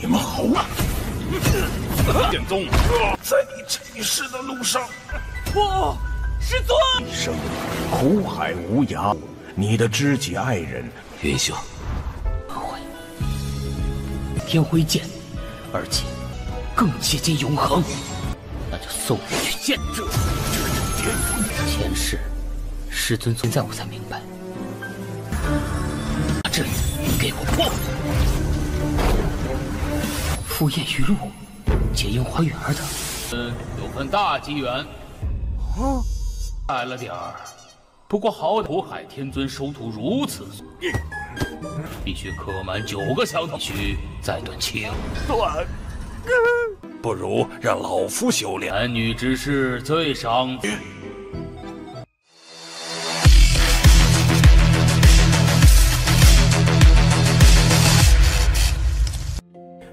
你们好啊！剑宗，在你这世的路上，不，师尊！一生苦海无涯，你的知己爱人云兄，不会，天辉剑，而且更接近永恒，那就送你去见证。前世，师尊存在我才明白，把这里给我破！赴宴玉露，皆因花月而得。有份大机缘，快了点儿。不过好歹苦海天尊收徒如此，必须刻满9个相同，必须再断情断。不如让老夫修炼。男女之事最伤。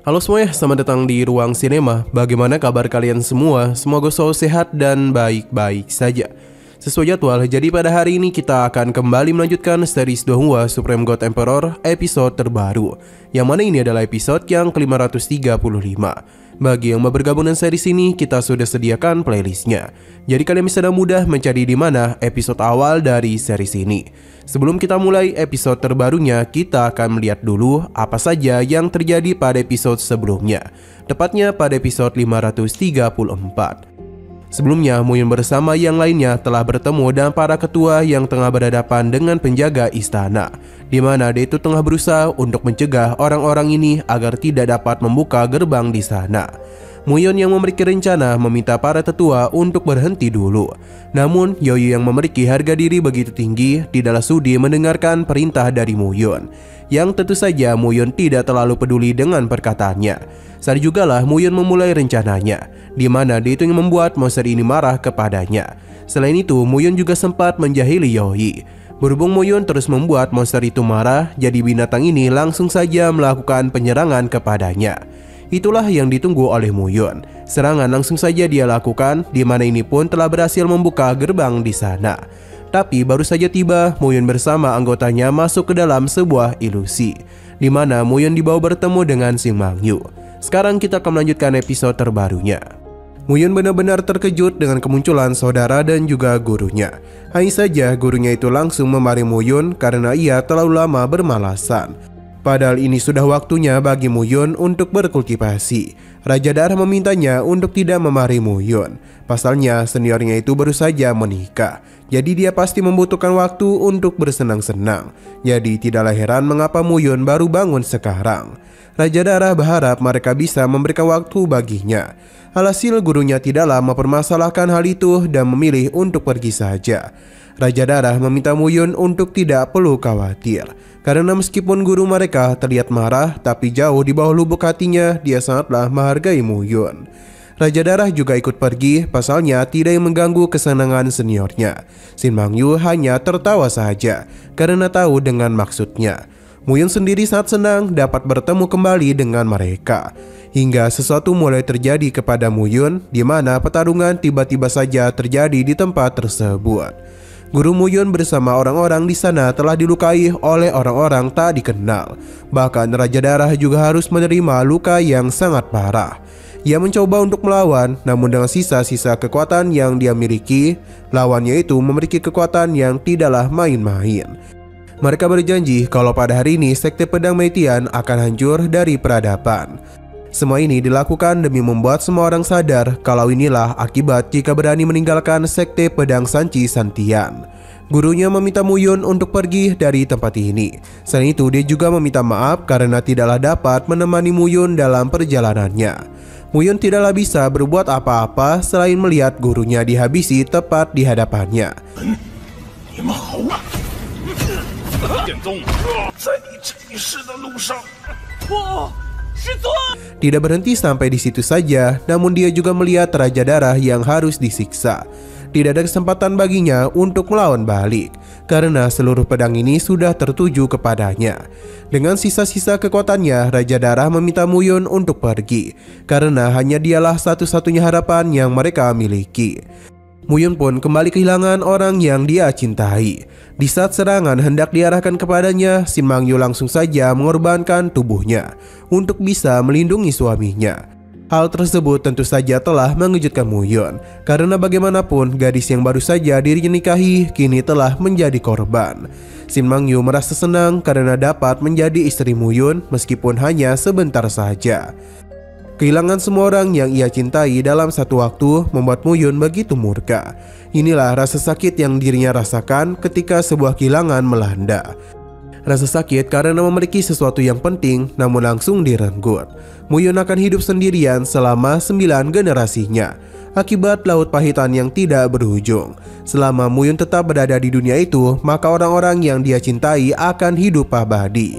Halo semuanya, selamat datang di Ruang Sinema. Bagaimana kabar kalian semua? Semoga selalu sehat dan baik-baik saja. Sesuai jadwal, jadi pada hari ini kita akan kembali melanjutkan series Donghua Supreme God Emperor episode terbaru, yang mana ini adalah episode yang ke-535. Bagi yang mau bergabung dengan series ini, kita sudah sediakan playlistnya. Jadi kalian bisa dengan mudah mencari di mana episode awal dari series ini. Sebelum kita mulai episode terbarunya, kita akan melihat dulu apa saja yang terjadi pada episode sebelumnya, tepatnya pada episode 534. Sebelumnya, Muyun bersama yang lainnya telah bertemu dengan para ketua yang tengah berhadapan dengan penjaga istana, di mana dia itu tengah berusaha untuk mencegah orang-orang ini agar tidak dapat membuka gerbang di sana. Muyun yang memiliki rencana meminta para tetua untuk berhenti dulu. Namun, Yoyu yang memiliki harga diri begitu tinggi tidaklah sudi mendengarkan perintah dari Muyun, yang tentu saja Muyun tidak terlalu peduli dengan perkataannya. Saat jugalah Muyun memulai rencananya, di mana dia itu ingin membuat monster ini marah kepadanya. Selain itu, Muyun juga sempat menjahili Yoyi. Berhubung Muyun terus membuat monster itu marah, jadi binatang ini langsung saja melakukan penyerangan kepadanya. Itulah yang ditunggu oleh Muyun. Serangan langsung saja dia lakukan, di mana ini pun telah berhasil membuka gerbang di sana. Tapi baru saja tiba, Muyun bersama anggotanya masuk ke dalam sebuah ilusi, di mana Muyun dibawa bertemu dengan Xing Mangyu. Sekarang kita akan melanjutkan episode terbarunya. Muyun benar-benar terkejut dengan kemunculan saudara dan juga gurunya. Hanya saja gurunya itu langsung memarahi Muyun karena ia terlalu lama bermalasan. Padahal ini sudah waktunya bagi Muyun untuk berkultivasi. Raja Darah memintanya untuk tidak memarahi Muyun. Pasalnya seniornya itu baru saja menikah, jadi dia pasti membutuhkan waktu untuk bersenang-senang. Jadi tidaklah heran mengapa Muyun baru bangun sekarang. Raja Darah berharap mereka bisa memberikan waktu baginya. Alhasil gurunya tidaklah mempermasalahkan hal itu dan memilih untuk pergi saja. Raja Darah meminta Muyun untuk tidak perlu khawatir, karena meskipun guru mereka terlihat marah, tapi jauh di bawah lubuk hatinya dia sangatlah menghargai Muyun. Raja Darah juga ikut pergi, pasalnya tidak yang mengganggu kesenangan seniornya. Xing Mangyu hanya tertawa saja karena tahu dengan maksudnya. Muyun sendiri sangat senang dapat bertemu kembali dengan mereka. Hingga sesuatu mulai terjadi kepada Muyun, di mana pertarungan tiba-tiba saja terjadi di tempat tersebut. Guru Muyun bersama orang-orang di sana telah dilukai oleh orang-orang tak dikenal. Bahkan Raja Darah juga harus menerima luka yang sangat parah. Ia mencoba untuk melawan, namun dengan sisa-sisa kekuatan yang dia miliki, lawannya itu memiliki kekuatan yang tidaklah main-main. Mereka berjanji kalau pada hari ini Sekte Pedang Meitian akan hancur dari peradaban. Semua ini dilakukan demi membuat semua orang sadar kalau inilah akibat jika berani meninggalkan Sekte Pedang Sanci Santian. Gurunya meminta Muyun untuk pergi dari tempat ini. Selain itu, dia juga meminta maaf karena tidaklah dapat menemani Muyun dalam perjalanannya. Muyun tidaklah bisa berbuat apa-apa selain melihat gurunya dihabisi tepat di hadapannya. Tidak berhenti sampai di situ saja, namun dia juga melihat Raja Darah yang harus disiksa. Tidak ada kesempatan baginya untuk melawan balik, karena seluruh pedang ini sudah tertuju kepadanya. Dengan sisa-sisa kekuatannya, Raja Darah meminta Muyun untuk pergi, karena hanya dialah satu-satunya harapan yang mereka miliki. Muyun pun kembali kehilangan orang yang dia cintai. Di saat serangan hendak diarahkan kepadanya, Shin Mang-yu langsung saja mengorbankan tubuhnya untuk bisa melindungi suaminya. Hal tersebut tentu saja telah mengejutkan Muyun, karena bagaimanapun gadis yang baru saja dirinya nikahi kini telah menjadi korban. Shin Mang-yu merasa senang karena dapat menjadi istri Muyun meskipun hanya sebentar saja. Kehilangan semua orang yang ia cintai dalam satu waktu membuat Muyun begitu murka. Inilah rasa sakit yang dirinya rasakan ketika sebuah kehilangan melanda. Rasa sakit karena memiliki sesuatu yang penting namun langsung direnggut. Muyun akan hidup sendirian selama 9 generasinya akibat laut pahitan yang tidak berujung. Selama Muyun tetap berada di dunia itu, maka orang-orang yang dia cintai akan hidup abadi.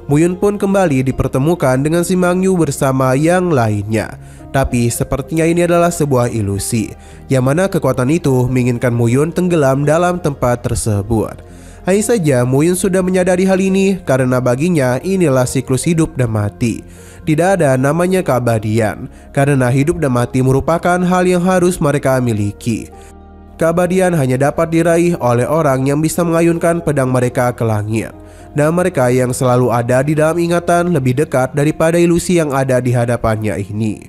Muyun pun kembali dipertemukan dengan Shin Mang-yu bersama yang lainnya. Tapi sepertinya ini adalah sebuah ilusi, yang mana kekuatan itu menginginkan Muyun tenggelam dalam tempat tersebut. Hanya saja Muyun sudah menyadari hal ini karena baginya inilah siklus hidup dan mati. Tidak ada namanya keabadian, karena hidup dan mati merupakan hal yang harus mereka miliki. Keabadian hanya dapat diraih oleh orang yang bisa mengayunkan pedang mereka ke langit. Dan mereka yang selalu ada di dalam ingatan lebih dekat daripada ilusi yang ada di hadapannya ini.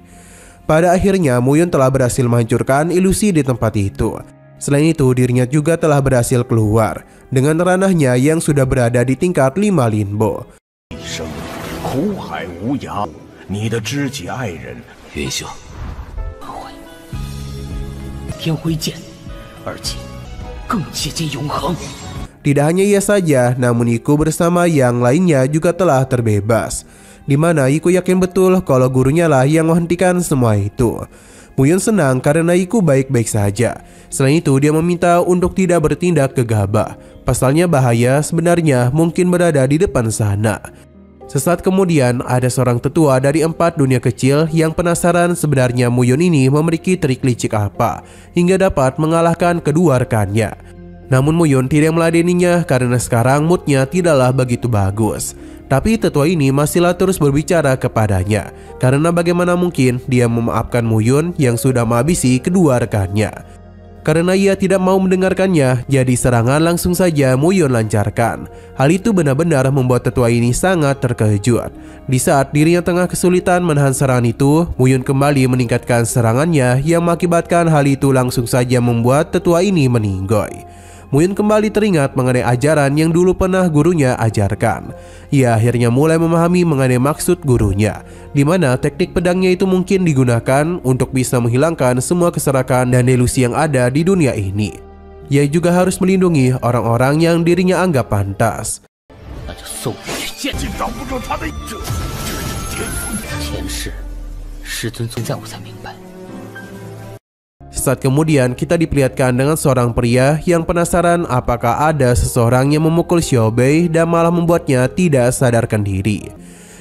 Pada akhirnya Muyun telah berhasil menghancurkan ilusi di tempat itu. Selain itu dirinya juga telah berhasil keluar dengan ranahnya yang sudah berada di tingkat 5 Linbo. 苦海无涯，你的知己爱人云兄，天辉剑，而且更接近永恒。 Tidak hanya ia saja, namun Iku bersama yang lainnya juga telah terbebas. Di mana Iku yakin betul kalau gurunya lah yang menghentikan semua itu. Muyun senang karena Iku baik-baik saja. Selain itu dia meminta untuk tidak bertindak gegabah. Pasalnya bahaya sebenarnya mungkin berada di depan sana. Sesaat kemudian ada seorang tetua dari 4 dunia kecil yang penasaran sebenarnya Muyun ini memiliki trik licik apa hingga dapat mengalahkan kedua rekannya. Namun Muyun tidak meladeninya karena sekarang moodnya tidaklah begitu bagus. Tapi tetua ini masihlah terus berbicara kepadanya karena bagaimana mungkin dia memaafkan Muyun yang sudah menghabisi kedua rekannya. Karena ia tidak mau mendengarkannya, jadi serangan langsung saja Muyun lancarkan. Hal itu benar-benar membuat tetua ini sangat terkejut. Di saat dirinya tengah kesulitan menahan serangan itu, Muyun kembali meningkatkan serangannya yang mengakibatkan hal itu langsung saja membuat tetua ini meninggoy. Muyun kembali teringat mengenai ajaran yang dulu pernah gurunya ajarkan. Ia akhirnya mulai memahami mengenai maksud gurunya, di mana teknik pedangnya itu mungkin digunakan untuk bisa menghilangkan semua keserakan dan ilusi yang ada di dunia ini. Ia juga harus melindungi orang-orang yang dirinya anggap pantas. Saat kemudian kita diperlihatkan dengan seorang pria yang penasaran apakah ada seseorang yang memukul Xiaobei dan malah membuatnya tidak sadarkan diri.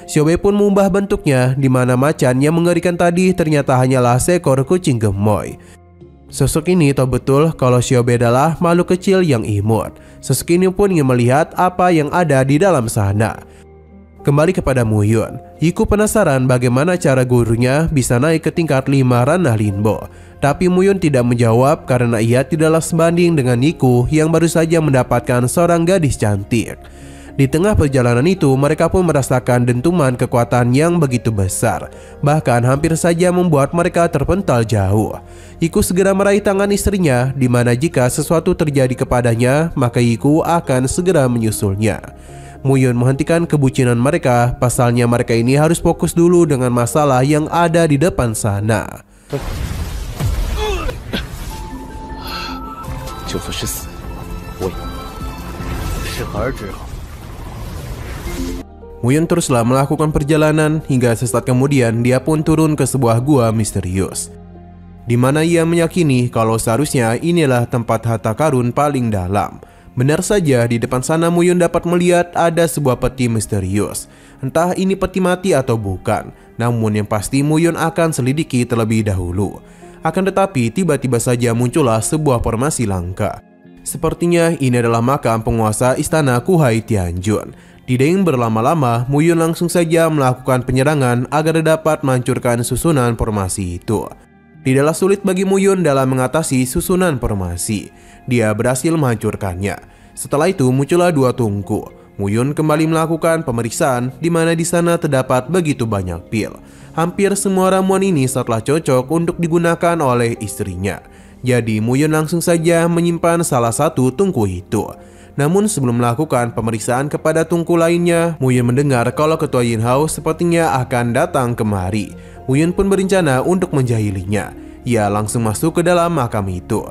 Xiaobei pun mengubah bentuknya, di mana macan yang mengerikan tadi ternyata hanyalah seekor kucing gemoy. Sosok ini tahu betul kalau Xiaobei adalah makhluk kecil yang imut. Sosok ini pun ingin melihat apa yang ada di dalam sana. Kembali kepada Muyun, Iku penasaran bagaimana cara gurunya bisa naik ke tingkat 5 ranah Linbo. Tapi Muyun tidak menjawab karena ia tidaklah sebanding dengan Iku yang baru saja mendapatkan seorang gadis cantik. Di tengah perjalanan itu mereka pun merasakan dentuman kekuatan yang begitu besar, bahkan hampir saja membuat mereka terpental jauh. Iku segera meraih tangan istrinya, di mana jika sesuatu terjadi kepadanya maka Iku akan segera menyusulnya. Muyun menghentikan kebucinan mereka, pasalnya mereka ini harus fokus dulu dengan masalah yang ada di depan sana. Muyun teruslah melakukan perjalanan hingga sesaat kemudian dia pun turun ke sebuah gua misterius, di mana ia meyakini kalau seharusnya inilah tempat harta karun paling dalam. Benar saja, di depan sana Muyun dapat melihat ada sebuah peti misterius. Entah ini peti mati atau bukan, namun yang pasti Muyun akan selidiki terlebih dahulu. Akan tetapi tiba-tiba saja muncullah sebuah formasi langka. Sepertinya ini adalah makam penguasa istana Kuhai Tianjun. Tidak ingin berlama-lama, Muyun langsung saja melakukan penyerangan agar dapat menghancurkan susunan formasi itu. Tidaklah sulit bagi Muyun dalam mengatasi susunan formasi. Dia berhasil menghancurkannya. Setelah itu muncullah dua tungku. Muyun kembali melakukan pemeriksaan di mana di sana terdapat begitu banyak pil. Hampir semua ramuan ini setelah cocok untuk digunakan oleh istrinya. Jadi Muyun langsung saja menyimpan salah satu tungku itu. Namun sebelum melakukan pemeriksaan kepada tungku lainnya, Muyun mendengar kalau ketua Yin Hao sepertinya akan datang kemari. Muyun pun berencana untuk menjahilinya. Ia langsung masuk ke dalam makam itu.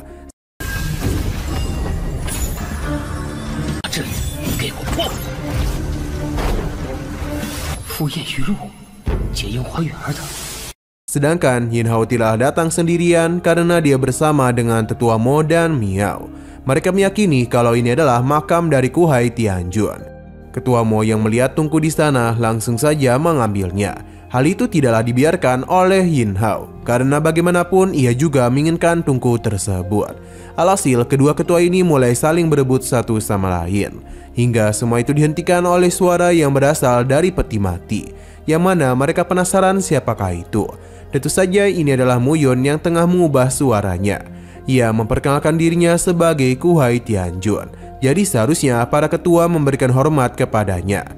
Sedangkan Yin Hao tidak datang sendirian karena dia bersama dengan tetua Mo dan Miao. Mereka meyakini kalau ini adalah makam dari Kuhai Tianjun. Ketua Mo yang melihat tungku di sana langsung saja mengambilnya. Hal itu tidaklah dibiarkan oleh Yin Hao, karena bagaimanapun ia juga menginginkan tungku tersebut. Alhasil, kedua ketua ini mulai saling berebut satu sama lain. Hingga semua itu dihentikan oleh suara yang berasal dari peti mati. Yang mana mereka penasaran siapakah itu. Tentu saja ini adalah Muyun yang tengah mengubah suaranya. Ia memperkenalkan dirinya sebagai Kuhai Tianjun. Jadi seharusnya para ketua memberikan hormat kepadanya.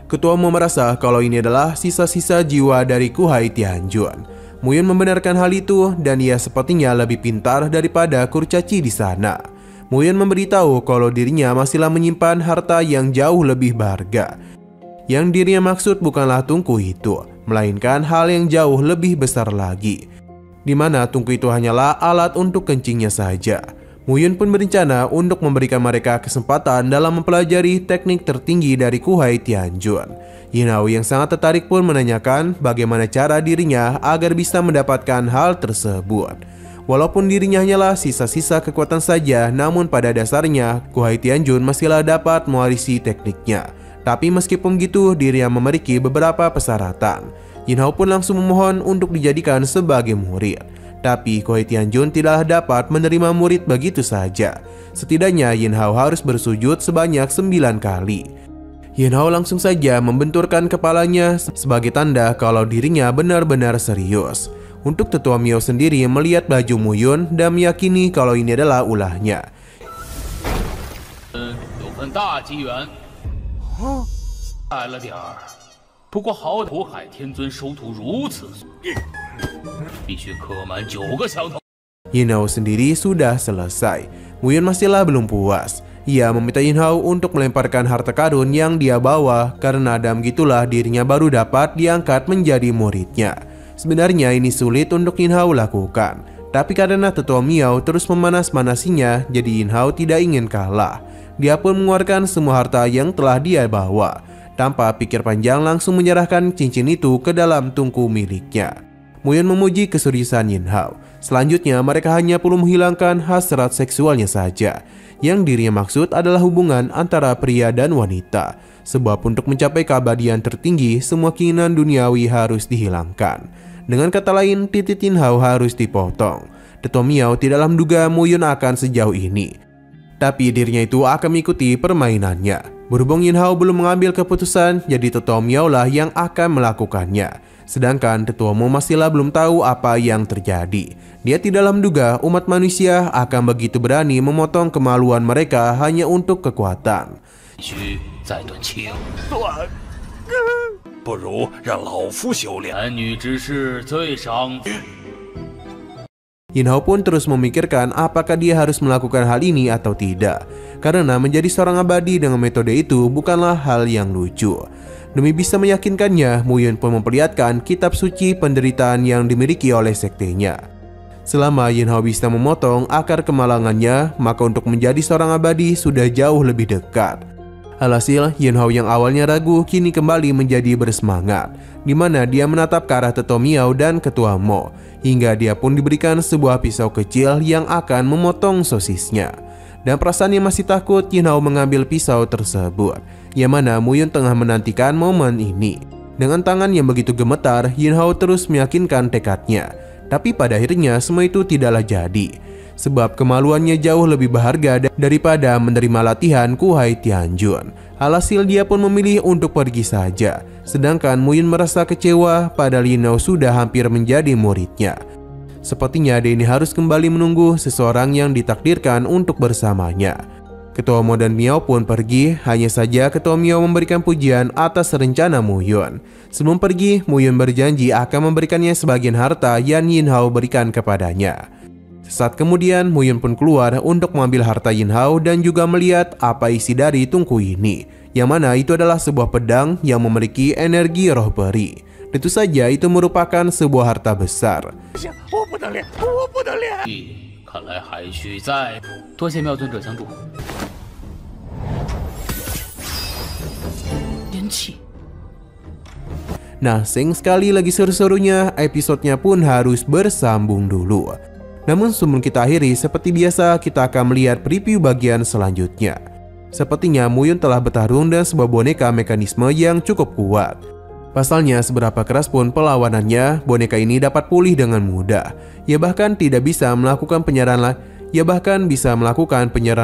Ketua Mo merasa kalau ini adalah sisa-sisa jiwa dari Kuhai Tianjun. Muyun membenarkan hal itu dan ia sepertinya lebih pintar daripada kurcaci di sana. Muyun memberitahu kalau dirinya masihlah menyimpan harta yang jauh lebih berharga. Yang dirinya maksud bukanlah tungku itu, melainkan hal yang jauh lebih besar lagi, di mana tungku itu hanyalah alat untuk kencingnya saja. Muyun pun berencana untuk memberikan mereka kesempatan dalam mempelajari teknik tertinggi dari Kuhai Tianjun. Yin Hao yang sangat tertarik pun menanyakan bagaimana cara dirinya agar bisa mendapatkan hal tersebut. Walaupun dirinya hanyalah sisa-sisa kekuatan saja, namun pada dasarnya Kuhai Tianjun masihlah dapat mewarisi tekniknya. Tapi meskipun begitu, dirinya memiliki beberapa persyaratan. Yin Hao pun langsung memohon untuk dijadikan sebagai murid. Tapi Kuhai Tianjun tidaklah dapat menerima murid begitu saja. Setidaknya Yin Hao harus bersujud sebanyak 9 kali. Yin Hao langsung saja membenturkan kepalanya sebagai tanda kalau dirinya benar-benar serius. Untuk tetua Miao sendiri melihat baju Muyun dan meyakini kalau ini adalah ulahnya. Yin Hao sendiri sudah selesai. Muyun masihlah belum puas. Ia meminta Yin Hao untuk melemparkan harta karun yang dia bawa karena dalam gitulah dirinya baru dapat diangkat menjadi muridnya. Sebenarnya ini sulit untuk Yin Hao lakukan, tapi karena tetua Miao terus memanas-manasinya, jadi Yin Hao tidak ingin kalah. Dia pun mengeluarkan semua harta yang telah dia bawa. Tanpa pikir panjang langsung menyerahkan cincin itu ke dalam tungku miliknya. Muyun memuji keseriusan Yin Hao. Selanjutnya mereka hanya perlu menghilangkan hasrat seksualnya saja. Yang dirinya maksud adalah hubungan antara pria dan wanita. Sebab untuk mencapai keabadian tertinggi, semua keinginan duniawi harus dihilangkan. Dengan kata lain, titik Yin Hao harus dipotong. Tetua Miao tidaklah menduga Muyun akan sejauh ini. Tapi dirinya itu akan mengikuti permainannya. Berhubung Yin Hao belum mengambil keputusan, jadi tetua Miao lah yang akan melakukannya. Sedangkan tetua Mo masihlah belum tahu apa yang terjadi. Dia tidaklah menduga umat manusia akan begitu berani memotong kemaluan mereka hanya untuk kekuatan. Yin Hao pun terus memikirkan apakah dia harus melakukan hal ini atau tidak. Karena menjadi seorang abadi dengan metode itu bukanlah hal yang lucu. Demi bisa meyakinkannya, Muyun pun memperlihatkan kitab suci penderitaan yang dimiliki oleh sektenya. Selama Yin Hao bisa memotong akar kemalangannya, maka untuk menjadi seorang abadi sudah jauh lebih dekat. Alhasil, Yin Hao yang awalnya ragu kini kembali menjadi bersemangat, di mana dia menatap ke arah tetua Miao dan ketua Mo, hingga dia pun diberikan sebuah pisau kecil yang akan memotong sosisnya. Dan perasaan yang masih takut, Yin Hao mengambil pisau tersebut, yang mana Muyun tengah menantikan momen ini. Dengan tangan yang begitu gemetar, Yin Hao terus meyakinkan tekadnya. Tapi pada akhirnya semua itu tidaklah jadi. Sebab kemaluannya jauh lebih berharga daripada menerima latihan Kuhai Tianjun. Alhasil dia pun memilih untuk pergi saja. Sedangkan Muyun merasa kecewa padahal Yin Hao sudah hampir menjadi muridnya. Sepertinya Denny harus kembali menunggu seseorang yang ditakdirkan untuk bersamanya. Ketua Mo dan Miao pun pergi, hanya saja Ketua Miao memberikan pujian atas rencana Mu Yun. Sebelum pergi, Mu Yun berjanji akan memberikannya sebagian harta yang Yin Hao berikan kepadanya. Sesaat kemudian, Mu Yun pun keluar untuk mengambil harta Yin Hao dan juga melihat apa isi dari tungku ini, yang mana itu adalah sebuah pedang yang memiliki energi roh peri. Tentu saja itu merupakan sebuah harta besar. 看来还需再多谢妙尊者相助。仙气。 Nah, sayang sekali lagi seru-serunya, episodenya pun harus bersambung dulu. Namun sebelum kita akhiri, seperti biasa kita akan melihat preview bagian selanjutnya. Sepertinya Mu Yun telah bertarung dengan sebuah boneka mekanisme yang cukup kuat. Pasalnya seberapa keras pun perlawanannya, boneka ini dapat pulih dengan mudah. Ia bahkan tidak bisa melakukan penyerangan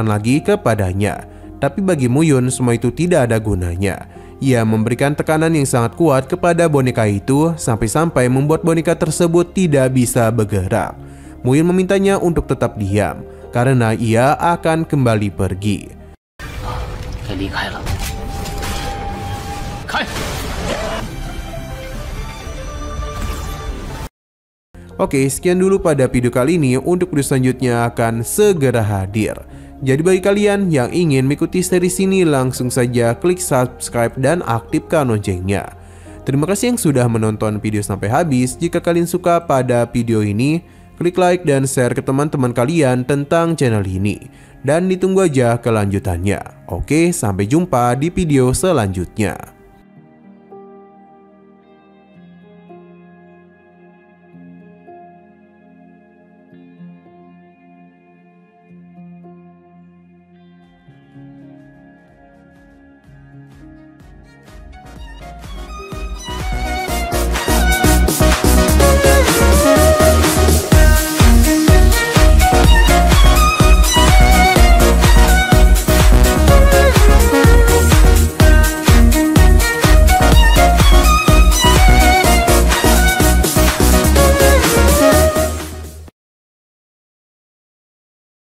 lagi kepadanya. Tapi bagi Mu Yun semua itu tidak ada gunanya. Ia memberikan tekanan yang sangat kuat kepada boneka itu sampai-sampai membuat boneka tersebut tidak bisa bergerak. Mu Yun memintanya untuk tetap diam karena ia akan kembali pergi. Oke, sekian dulu pada video kali ini. Untuk video selanjutnya akan segera hadir. Jadi bagi kalian yang ingin mengikuti series ini, langsung saja klik subscribe dan aktifkan loncengnya. Terima kasih yang sudah menonton video sampai habis. Jika kalian suka pada video ini, klik like dan share ke teman-teman kalian tentang channel ini. Dan ditunggu aja kelanjutannya. Oke, sampai jumpa di video selanjutnya.